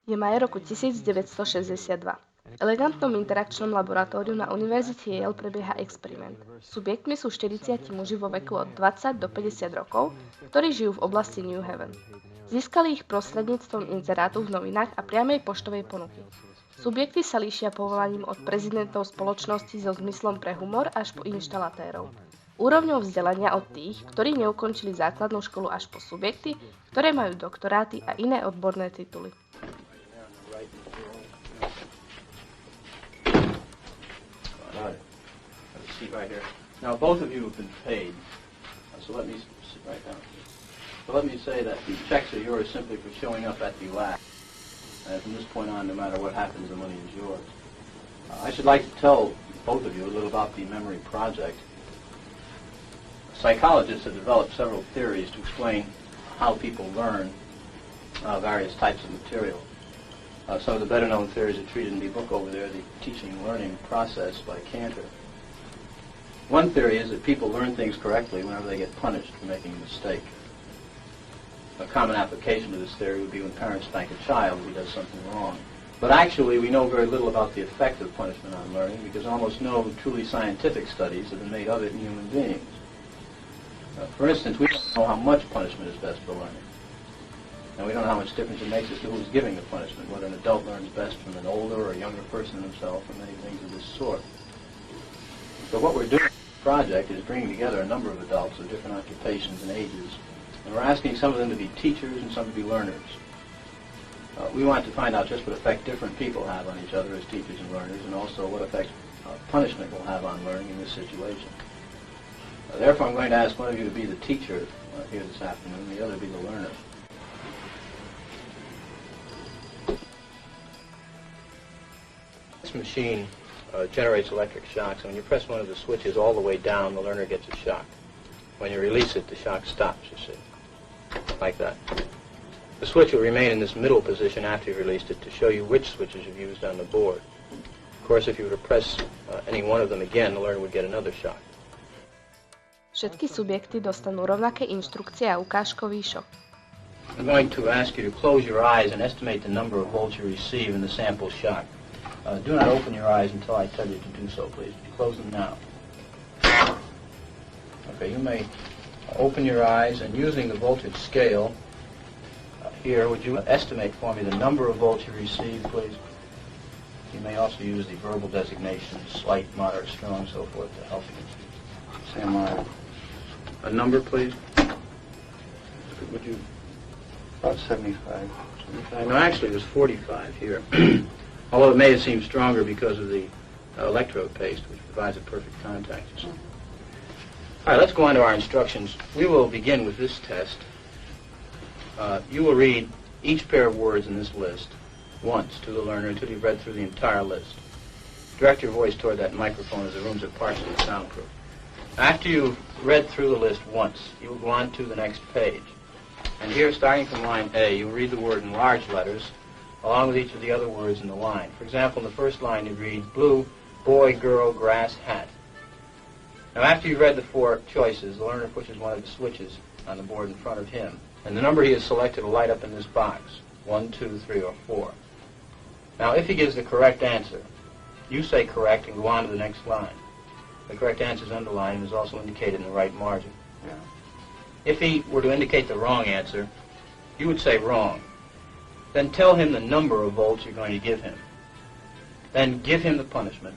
Je maj roku 1962. V elegantnom interakčnom laboratóriu na univerzite Yale prebieha experiment. Subjektmi sú 40 muži vo veku od 20 do 50 rokov, ktorí žijú v oblasti New Haven. Získali ich prostredníctvom inzerátu v novinách a priamej poštovej ponuky. Subjekty sa líšia povolaním od prezidentov spoločnosti so zmyslom pre humor až po inštalatérov. Úrovňou vzdelania od tých, ktorí neukončili základnú školu, až po subjekty, ktoré majú doktoráty a iné odborné tituly. Right here. Now, both of you have been paid, so let me sit right down. So let me say that the checks are yours simply for showing up at the lab. And from this point on, no matter what happens, the money is yours. I should like to tell both of you a little about the memory project. Psychologists have developed several theories to explain how people learn various types of material. Some of the better-known theories are treated in the book over there, The Teaching and Learning Process by Cantor. One theory is that people learn things correctly whenever they get punished for making a mistake. A common application of this theory would be when parents spank a child who does something wrong. But actually, we know very little about the effect of punishment on learning because almost no truly scientific studies have been made of it in human beings. For instance, we don't know how much punishment is best for learning. And we don't know how much difference it makes as to who's giving the punishment, whether an adult learns best from an older or younger person himself, or many things of this sort. So what we're doing in the project is bringing together a number of adults of different occupations and ages, and we're asking some of them to be teachers and some to be learners. We want to find out just what effect different people have on each other as teachers and learners, and also what effect punishment will have on learning in this situation. Therefore, I'm going to ask one of you to be the teacher here this afternoon, and the other to be the learner. This machine generates electric shocks, and when you press one of the switches all the way down, the learner gets a shock. When you release it, the shock stops, you see, like that. The switch will remain in this middle position after you've released it to show you which switches you've used on the board. Of course, if you were to press any one of them again, the learner would get another shock. Všetky subjekty dostanú rovnaké inštrukcie a ukážkový šok. I'm going to ask you to close your eyes and estimate the number of volts you receive in the sample shock. Do not open your eyes until I tell you to do so, please. Close them now. Okay, you may open your eyes, and using the voltage scale here, would you estimate for me the number of volts you receive, please? You may also use the verbal designations, slight, moderate, strong, so forth, to help you. Say a number, please. Would you? About 75. 75. No, actually, it was 45 here. Although it may have seemed stronger because of the electrode paste, which provides a perfect contact. All right, let's go on to our instructions. We will begin with this test. You will read each pair of words in this list once to the learner until you've read through the entire list. Direct your voice toward that microphone as the rooms are partially soundproof. After you've read through the list once, you will go on to the next page. And here, starting from line A, you'll read the word in large letters, along with each of the other words in the line. For example, in the first line you read blue, boy, girl, grass, hat. Now after you've read the four choices, the learner pushes one of the switches on the board in front of him, and the number he has selected will light up in this box, 1, 2, 3, or 4. Now if he gives the correct answer, you say correct and go on to the next line. The correct answer is underlined and is also indicated in the right margin. Yeah. If he were to indicate the wrong answer, you would say wrong. Then tell him the number of volts you're going to give him. Then give him the punishment.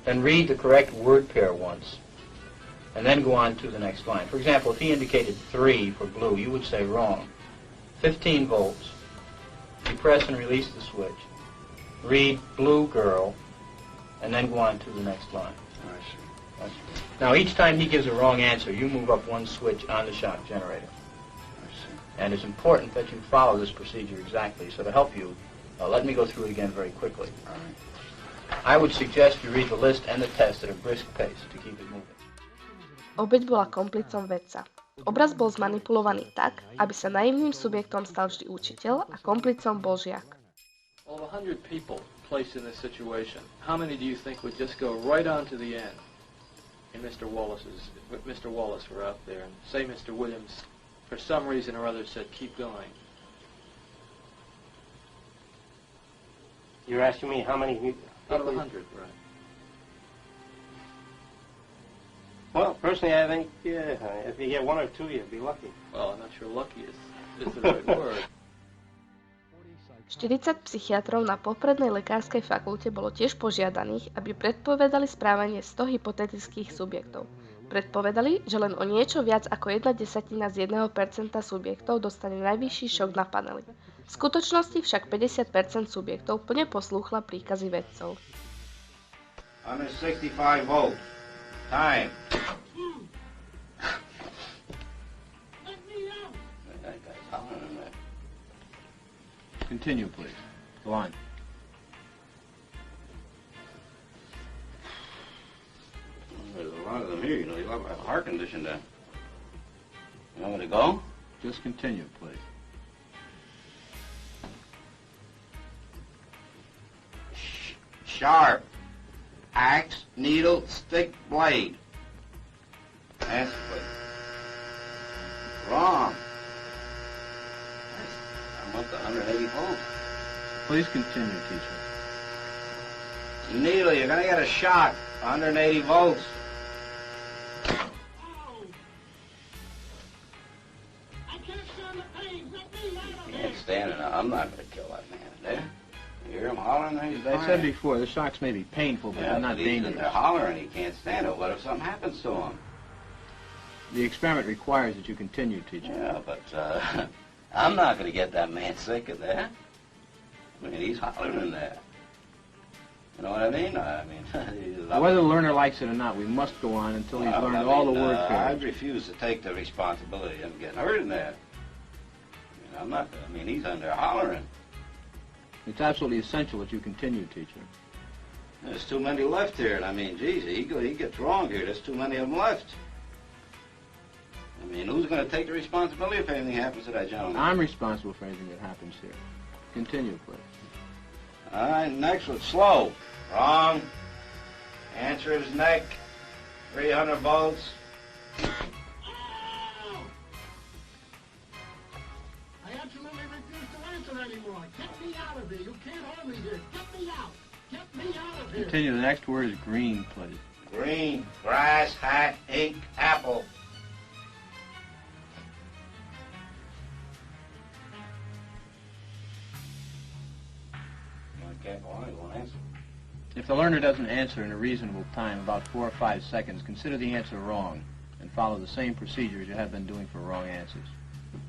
Then read the correct word pair once. And then go on to the next line. For example, if he indicated 3 for blue, you would say wrong. 15 volts. You press and release the switch. Read blue girl. And then go on to the next line. I see. Now each time he gives a wrong answer, you move up one switch on the shock generator. And it's important that you follow this procedure exactly. So to help you, let me go through it again very quickly. All right. I would suggest you read the list and the test at a brisk pace to keep it moving. Obeť bola komplicom vedca. Obraz bol zmanipulovaný tak, aby sa naivným subjektom stal vždy učiteľ a komplicom bol žiak. Well, of 100 people placed in this situation, how many do you think would just go right on to the end? And Mr. Wallace were out there, and say Mr. Williams, for some reason or other, said, keep going. You're asking me how many... Out of 100, right. Well, personally, I think, yeah, if you get one or two, you'd be lucky. Well, I'm not sure lucky is the right word. 40 psychiatrov na poprednej lekárskej fakulte bolo tiež požiadaných, aby predpovedali správanie 100 hypotetických subjektov. Predpovedali, že len o niečo viac ako 1/10 z 1% subjektov dostane najvyšší šok na paneli. V skutočnosti však 50% subjektov plne poslúchla príkazy vedcov. 165 volts. Time. That guy's hollering in there. Continue, please. Go on. There's a lot of them here, you know. You have a heart condition there. You want me to go? Just continue, please. Sharp. Axe, needle, stick, blade. Answer, please. Wrong. I'm up to 180 volts. Please continue, teacher. Needle, you're gonna get a shock. 180 volts. Can't stand it. I'm not gonna kill that man there. You hear him hollering there? He's I said dying. before, the shocks may be painful, but Yeah, they're not but he's in dangerous. there hollering. He can't stand it. What if something happens to him? The experiment requires that you continue, teacher. Yeah, but I'm not going to get that man sick of that. I mean, he's hollering in there. You know what I mean? Whether the learner likes it or not, we must go on until he's learned all the word I pairs. refuse to take the responsibility of him getting hurt in there. I'm not. I mean, he's in there hollering. It's absolutely essential that you continue, teacher. There's too many left here. And I mean, geez, he gets wrong here. There's too many of them left. I mean, who's going to take the responsibility if anything happens to that gentleman? I'm responsible for anything that happens here. Continue, please. All right, next one, slow. Wrong. Answer is neck. 300 volts. I absolutely refuse to answer anymore. Get me out of here. You can't hold me here. Get me out. Get me out of here. Continue. The next word is green, please. Green, grass, hat, ink, apple. I can't go on, he won't answer. If the learner doesn't answer in a reasonable time, about 4 or 5 seconds, consider the answer wrong and follow the same procedure as you have been doing for wrong answers.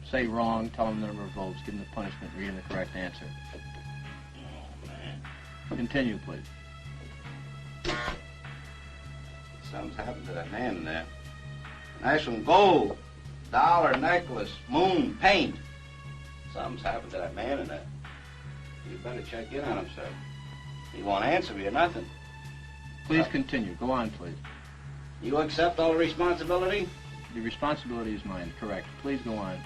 Say wrong, tell them the number of votes, give them the punishment, read them the correct answer. Oh, man. Continue, please. Something's happened to that man in there. Nice one, gold, dollar, necklace, moon, paint. Something's happened to that man in there. You better check in on him, sir. He won't answer me or nothing. Please continue. Go on, please. You accept all the responsibility? The responsibility is mine, correct. Please go on.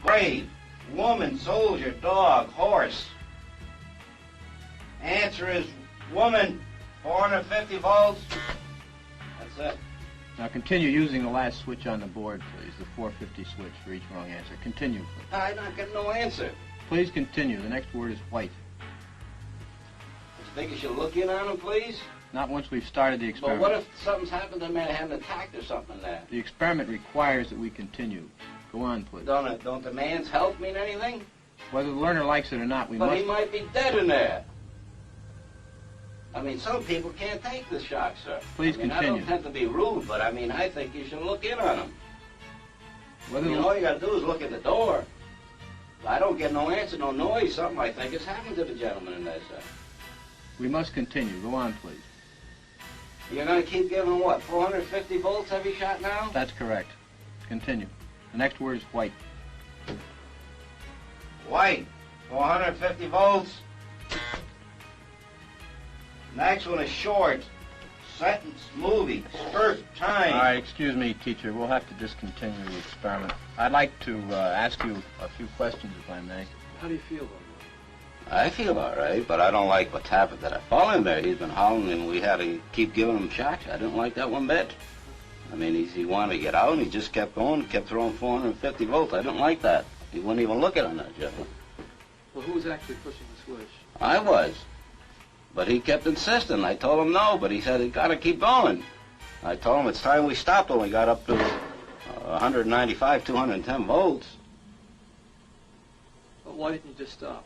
Grave, woman, soldier, dog, horse. Answer is woman, 450 volts. That's it. Now continue using the last switch on the board, please, the 450 switch for each wrong answer. Continue, please. I'm not getting no answer. Please continue. The next word is white. You think you should look in on him, please? Not once we've started the But experiment. what if something's happened to the man, had an attack or something there? The experiment requires that we continue. Go on, please. Don't the man's health mean anything? Whether the learner likes it or not, we But must... he might be dead in there. I mean, some people can't take the shock, sir. Please I mean, continue. I don't tend to be rude, but I mean, I think you should look in on him. Whether You the- know, all you got to do is look at the door. If I don't get no answer, no noise, something I think has happened to the gentleman in there, sir. We must continue. Go on, please. You're going to keep giving him, what, 450 volts every shot now? That's correct. Continue. The next word is white. White, 450 volts. Next one is short. Sentence, movie, spurt, time. All right, excuse me, teacher. We'll have to discontinue the experiment. I'd like to ask you a few questions, if I may. How do you feel, though? I feel all right, but I don't like what's happened to that fellow in there. He's been hollering, and we had to keep giving him shocks. I didn't like that one bit. I mean, he wanted to get out, and he just kept going, kept throwing 450 volts. I didn't like that. He wouldn't even look at him, that gentleman. Well, who was actually pushing the switch? I was. But he kept insisting. I told him no, but he said, "It's got to keep going." I told him it's time we stopped when we got up to 195, 210 volts. But why didn't you just stop?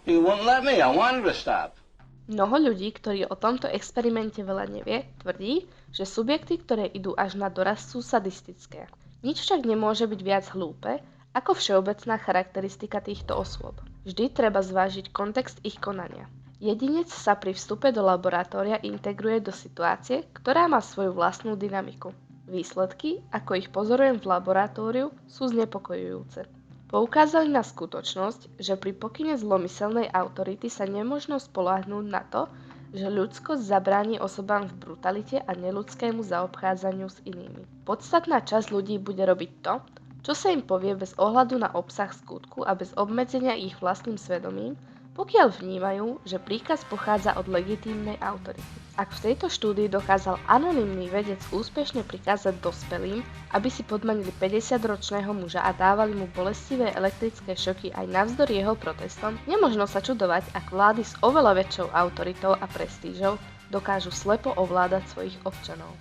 He wouldn't let me. I wanted to stop. Mnoho ľudí, ktorí o tomto experimente veľa nevie, tvrdí, že subjekty, ktoré idú až na doraz, sú sadistické. Nič však nemôže byť viac hlúpe, ako všeobecná charakteristika týchto osôb. Vždy treba zvážiť kontext ich konania. Jedinec sa pri vstupe do laboratória integruje do situácie, ktorá má svoju vlastnú dynamiku. Výsledky, ako ich pozorujem v laboratóriu, sú znepokojujúce. Poukázali na skutočnosť, že pri pokyne zlomyselnej autority sa nemožno spoľahnúť na to, že ľudskosť zabráni osobám v brutalite a neľudskému zaobchádzaniu s inými. Podstatná časť ľudí bude robiť to, čo sa im povie bez ohľadu na obsah skutku a bez obmedzenia ich vlastným svedomím, pokiaľ vnímajú, že príkaz pochádza od legitímnej autority. Ak v tejto štúdii dokázal anonymný vedec úspešne prikázať dospelým, aby si podmanili 50-ročného muža a dávali mu bolestivé elektrické šoky aj navzdory jeho protestom, nemožno sa čudovať, ak vlády s oveľa väčšou autoritou a prestížou dokážu slepo ovládať svojich občanov.